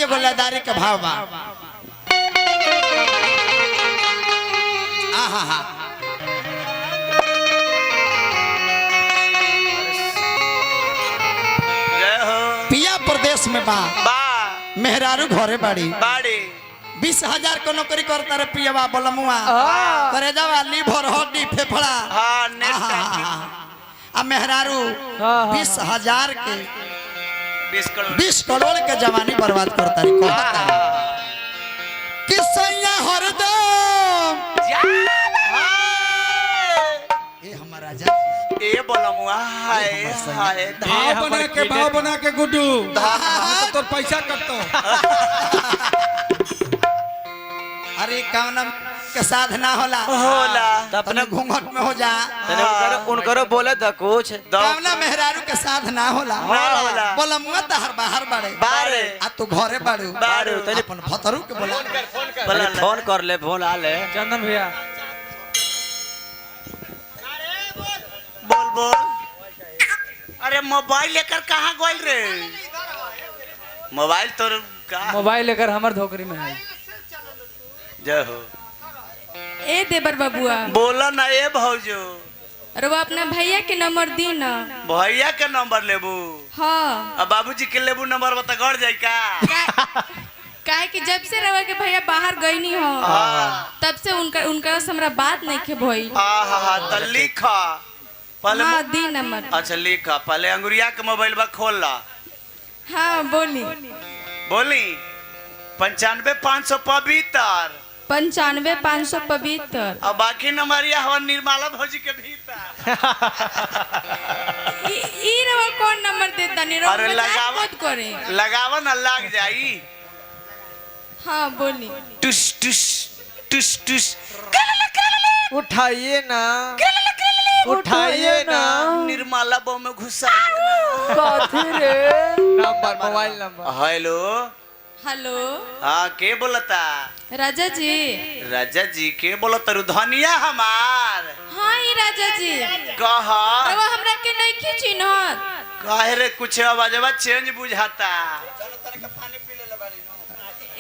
आई एगो लदारी के भाव बा आहा पिया प्रदेश में बा मेहरारू घरे बाड़ी 20,000 को नौकरी करता रे पियावा बोलमुआ करे जावा लीवर हड्डी फेफड़ा आ मेहरारू 20,000 के 20 करोड़ के जवानी बर्बाद करता रे किसैया हरदम ए हमारा राजा ए बोलमुआ हाय हाय भाव बना के गुड्डू तो पैसा कटतो अरे कामना के साधना होला अपने घूंघट में हो जा उनकरो बोले तो कुछ कामना मेहरारू के साधना होला बोलमुआ त हर बाहर बाड़े आ तू घरे बाड़ू तनी अपन भतरू के बोला फोन कर ले फोन आ ले चंदन भैया बोल अरे मोबाइल लेकर कहाँ गोल रे मोबाइल तो मोबाइल लेकर हमार धोकरी में है जय हो ए देवर बबुआ बोला ना ए भौजो अरे वो अपना भैया के नंबर दी ना भैया के नंबर लेबू हाँ अब बाबूजी के लेबू नंबर बता गड़ जाई का काहे कि जब से रवा के भैया बाहर गई नहीं हो तब से उनका से हमरा बात नहीं के भई त लिखा पहले हाँ दी नंबर अच्छा लिखा पहले अंगुरिया के मोबाइल बा खोल ला हाँ बोली 95,500 पवित्र 95,500 पवित्र अब बाकी नंबर या हवा निर्मला भौजी के भीतर ई रवा कौन नंबर देता नहीं अरे लगावा ना लग जाई हाँ बोली टुस टुस टुस टुस उठाइए ना उठाइए ना निर्मला बो में घुसा number mobile number hello hello हाँ के बोलता राजा जी के बोलता रुधनिया हमार हाँ ई राजा जी कहा रवा हमरा के नहीं खींची न काहे रे कुछ आवाजवा चेंज बुझाता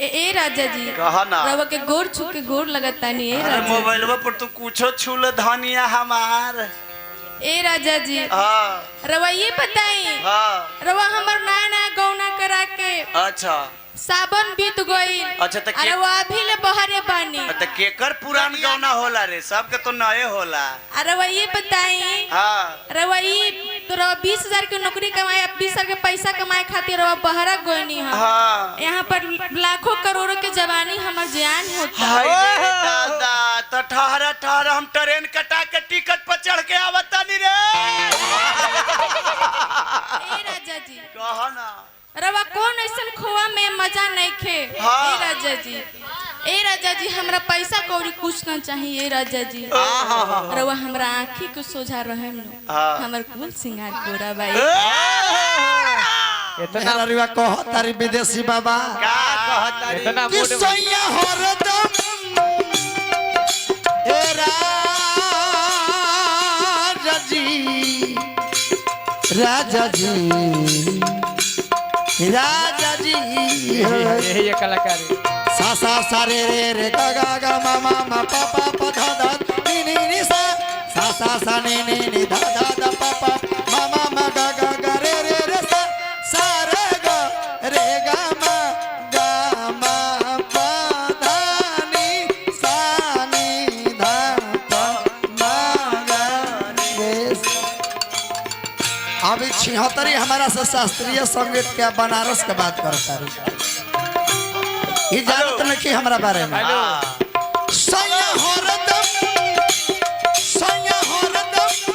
ए राजा जी कहा ना रवा के गोर छू के गोर लगता नहीं ए अरे राजा मोबाइलवा पर तू कुछो छूल धनिया हमार ए राजा जी हाँ रवा ये बताई हाँ रवा हमर नया गौना करा के अच्छा सावन बीत गई अच्छा त अरे वो अभी ले बहरे बानी त केकर पुरान गौना होला रे सबके तो नए होला अरे वो ये बताई हाँ रवा ये तो रवा 20,000 की नौकरी कमाए 20,000 के पैसा कमाए खातिर रवा बहरा गईनी है हाँ यहाँ पर लाखों करोड़ों के जवानी हमार जान होता हाय रे दादा तो ठहरा हम ट्रेन कटा के टिकट पर चढ़ के आवता नी रे ए राजा जी कहा ना रवा कौन ऐसा खोआ में मजा नहीं खे हाँ। ए राजा जी हमरा पैसा कौड़ी कुछ ना चाहिए ए राजा जी रवा हमरा आँखी को सोझा रहे हमर कुल सिंगार पूरा बाई इतना रिवा कह तारी विदेशी बाबा का कहता रे इतना किसैया हरदम ए राजा जी ये कलाकार सा सा सा रे रे रे गा गा गा मा मा मा पा पा पा धा धा नी नी नी सा सा सा सा नी नी नी धा धा धा पा पा मा मा मा गा गा गा रे रे रे सा सा रे गा मा पा धा नी सा नी धा पा मा गा रे अभी 76 हमारा से शास्त्रीय संगीत के बनारस के बात करता है ये जानत नहीं हमरा बारे में सैया हरदम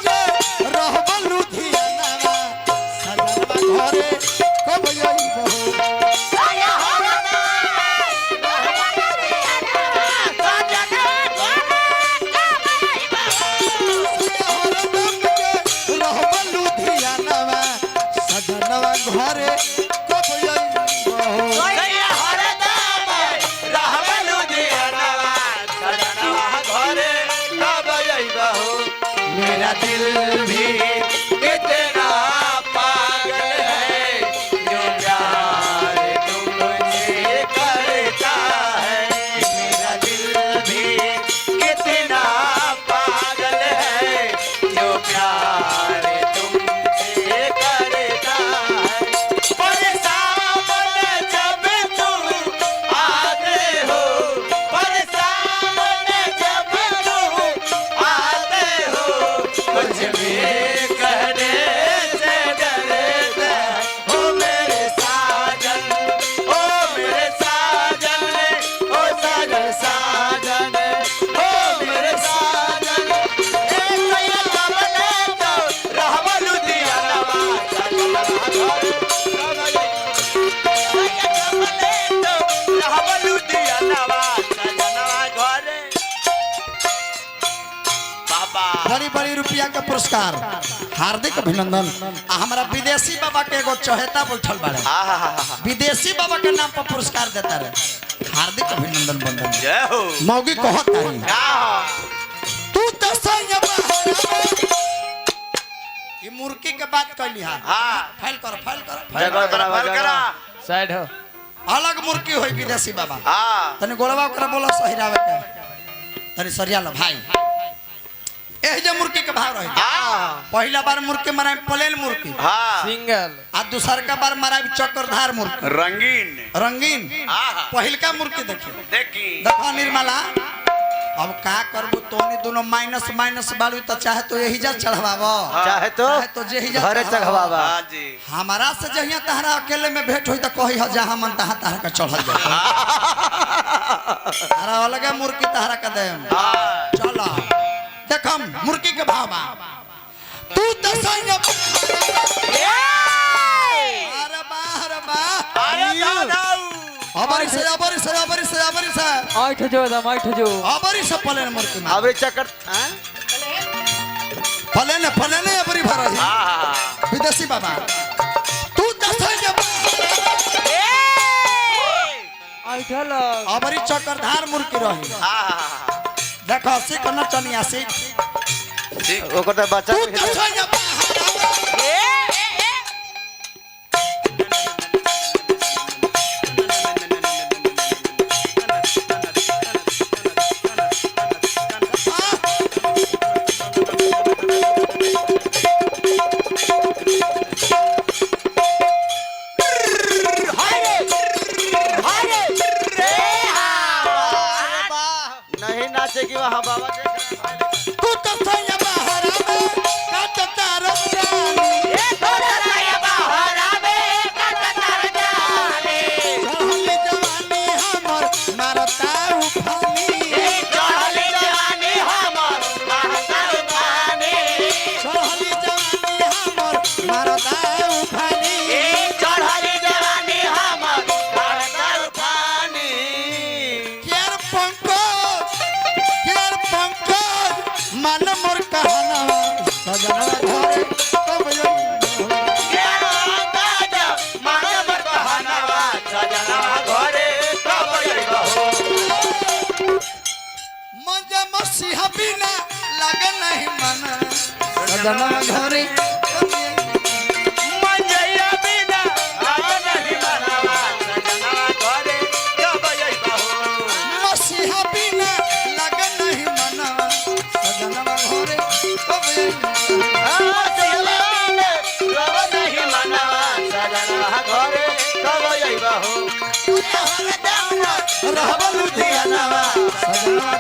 जे रहब लुधियाना सजनवा घरे कब आइबो सैया हरदम रहब लुधियाना सजनवा घरे कब आइबो मेरा दिल भी इतना पागल है जो प्यार तुमसे रुपया के पुरस्कार हार्दिक अभिनंदन। आ हमारा विदेशी बाबा के एगो चहेता बैठल बाड़े, विदेशी बाबा के नाम पर पुरस्कार देता रहे। हार्दिक अभिनंदन बंदन। जय हो। मौगी कहत तारी तू तो संग ये मुर्गी के बात कहली हा। फाइल कर जगह बराबर फल करा। साइड हो अलग मुर्गी होई विदेशी बाबा। हाँ तने गोलवा ओकरा बोला सहिरावे के तनी सरिया लो भाई। एह जे मुर्गी के भाव रही। पहला बार मुर्गी मराई प्लेन मुर्गी, हाँ सिंगल आ दूसर का बार मराई चक्रधार मुर्गी रंगीन। रंगीन। पहिलका मुर्गी देखी देखी देखो निर्मला। अब का करबू तोनी दोनों माइनस माइनस बालू तो चाहे तो यही जा चढ़वाबो, चाहे तो जेही जा घरे चढ़वावा। हाँ जी। हमारा से जहिया तहरा अकेले में भेंट होई तो कही ह जहां मन तहां तहरा का चढ़ल जा। तारा अलग मुर्गी तहरा का दे चलो देखम मुर्गी के भावा। तू तो संग अरे बा अबरी से आठ जो दम आठ जो अबरी से प्लेन मुर्गी में अबरी चक्कर प्लेन अबरी भरा विदेशी बाबा। तू तो संग आठ लो अबरी चक्रधार मुर्गी रही। देखो सीख न चनिया सीख। ओकर त बच्चा तू तो संग नहीं नाचे कि वहाँ बाबा देख रहा है। तू तो संग बहरा में काटता रजानी चढ़ली जवानी हमर मारता उफानी चढ़ली जवानी हमर मारता उफानी। केर पंकज मन मोर कहनवा सजनवा घरे कब मजा मसीहा बिना लगे नहीं मन सजनवा घरे मसीहा बिना लगे नहीं मन सजनवा घरे कब रहबा लुधियाना सजनवा